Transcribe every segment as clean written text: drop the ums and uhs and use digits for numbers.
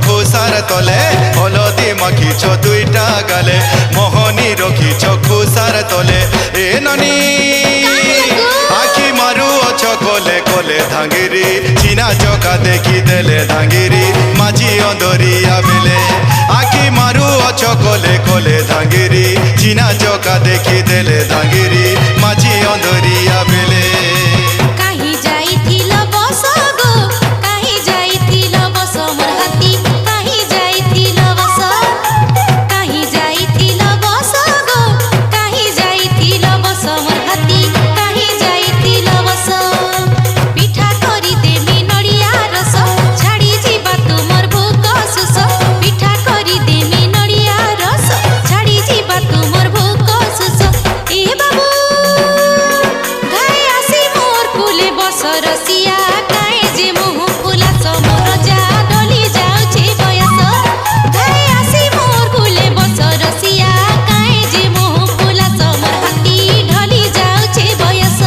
খুসার তলে হলদি মাখিছ দুইটা গালে মোহনী রখিছ খুসার তলে এ ননি আখি মারু অছ কোলে কোলে ধাঙ্গিরি চিনা চকা দেখি দেলে ধাঙ্গিরি মাঝি অন্দরিয়া বেলে আখি মারু অছ কোলে কোলে ধাঙ্গিরি চিনা চকা দেখি দেলে ধাঙ্গিরি মাঝি অন্দরিয়া বেলে কাহি যাইছিল বস গো কাহি যাইছিল বস মোর হাতি কাহি যাইছিল বস কাহি যাইছিল বস গো কাহি যাইছিল বস মোর হাতি কাহি যাইছিল বস পিঠা করি দেমি নড়িয়া রস ছাড়ি ଯିବା ତୁମର ଭୋଗ ଶୋଷ ପିଠା କରି ଦେମି ନଡ଼ିଆ ରସ ଛାଡ଼ି ଯିବା ତୁମର ଭୋଗ ଶୋଷ ଏ ବାବୁ ଘାଇ ଆସି ମୋର କୁଲେ ବସ ରସିଆ କାଏ ଯେ ମୁହଁ ଫୁଲା ସମର ଯା ଡଲି ଯାଉଛି ବୟସ ଘାଇ ଆସି ମୋର କୁଲେ ବସ ରସିଆ କାଏ ଯେ ମୁହଁ ଫୁଲା ସମର ହାତୀ ଢଲି ଯାଉଛି ବୟସ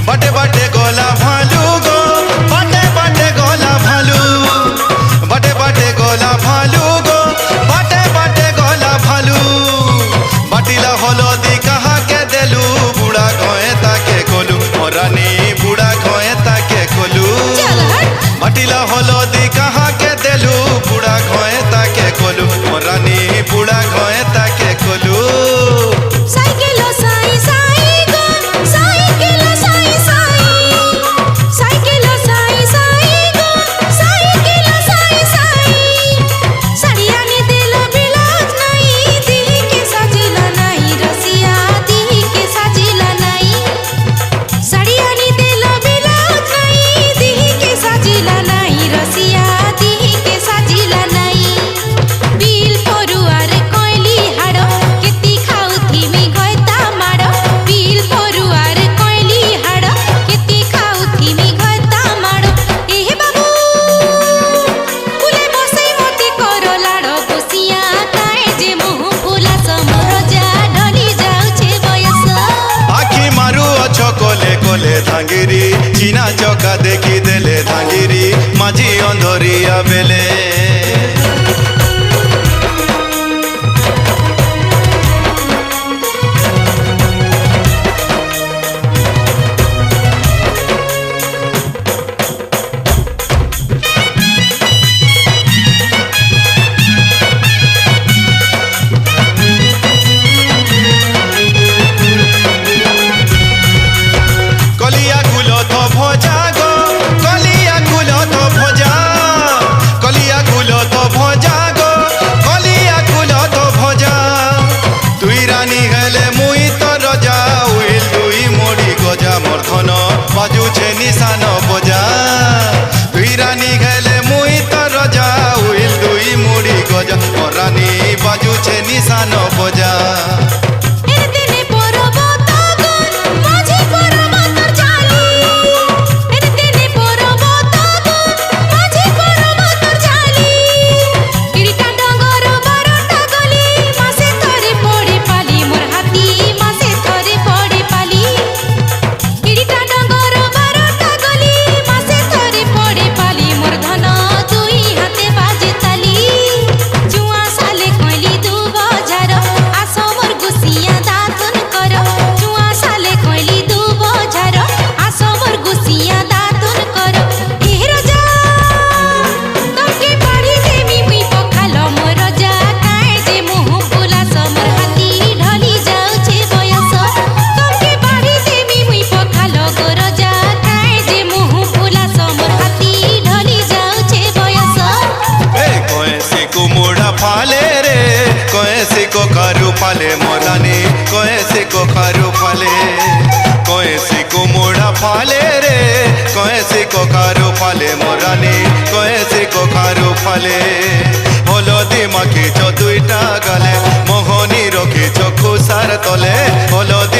বাটে বাটে গলা ভালু গো বাটে বাটে গলা ভালু বাটে বাটে গলা ভালু গো বাটে বাটে গলা ভালু বাটিলা হলদি কাহাকে দেলু বুড়া গয়ে তাকে কলু মরানি বুড়া গয়ে তাকে কলু বাটিলা হলদি কাহাকে দেলু বুড়া গয়ে তাকে কলু মরানি বুড়া গয়ে তাকে কলু সাইকেল সাই সাই গো সাইকেল সাই সাই সাইকেল সাই সাই গো সাইকেল সাই সাই শাড়ি আনি দিল বিলাজ নাই দিহিকে সাজিলা নাই রসিয়া দিহিকে সাজিলা নাই শাড়ি আনি দিল বিলাজ নাই দিহিকে সাজিলা নাই রসিয়া দিহিকে সাজিলা নাই বিল পড়ুয়ারে কইলি হাড় কেতি খাউথিমি গয়তা মাড় বিল পড়ুয়ারে কইলি হাড় কেতি খাউথিমি গয়তা মাড় এ বাবু ফুলে বসাই মতে কর লাড় বসিয়া কায়ে যে মুহ ফুলা সমর যা ঢলি যাଉଛି বয়স আখি মারু অছ কোলে কোলে ধাঙ্গিরি চিনা চকা দেখি দেলে ধাঙ্গিরি মাঝি অন্ধরিয়া বেলে কলিয়া কুলো তো ভজা গো কলিয়া কুলো তো ভজা কলিয়া কুলো তো ভজা গো কলিয়া কুলো তো ভজা তুই রানী হেলে মুই তো রজা উইল তুই মোড়ি গজা মোর ধন বাজুছে নিশান বজা তুই রানী হেলে মুই তো রজা উইল তুই মোড়ি গজা মোর রানী বাজুছে নিশান বজা এর দিনে পরবত গো মাঝি পরবতর জালি এর দিনে পরবত গো মাঝি পরবতর জালি কিরিটা ডঙ্গর বারটা গলি মাসে ধরে পড়ে পালি মোর হাতি মাসে ধরে পড়ে পালি কিরিটা ডঙ্গর বারটা গলি মাসে ধরে পড়ে পালি মোর ধন দুই হাতে বাজে তালি জুয়া সালে কইলি দু বজার আস মোর গুসিয়া দাতন কর জুয়া সালে কইলি দু বজার আস মোর গুসিয়া দাতন কর হে রাজা তোকে পাড়ি দেমি মুই পখাল মোর রাজা কায়ে যে মুহ ফুলা সমর হাতি ঢলি যাଉଛି বয়স তোকে পাড়ি দেমি মুই পখাল গো রাজা কায়ে যে মুহ ফুলা সমর হাতি ঢলি যাଉଛି বয়স এ কয়েসি কুমুড়া ফালে রে কয়েসি কোখারু ফালে মরানি কয়েসি কোখারু ফালে কয়েসি কুমুড়া ফালে রে কয়েসি কোখারু ফালে মরানি কয়েসি কোখারু ফালে হলদি মাখিছ দুইটা গালে মোহনী রখিছ খুসার তলে হলদি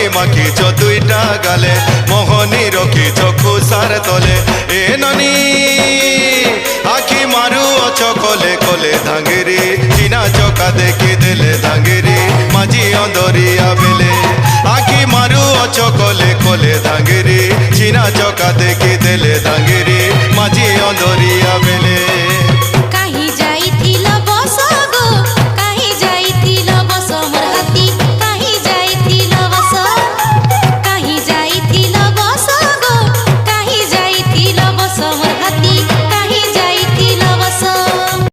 ধাঙ্গিরি চিনা চকা দেখি দেলে ধাঙ্গিরি মাঝি অন্দরিয়া বেলে আখি মারু অছ কোলে কোলে ধাঙ্গিরি চিনা চকা দেখি দেলে ধাঙ্গিরি মাঝি অন্দরিয়া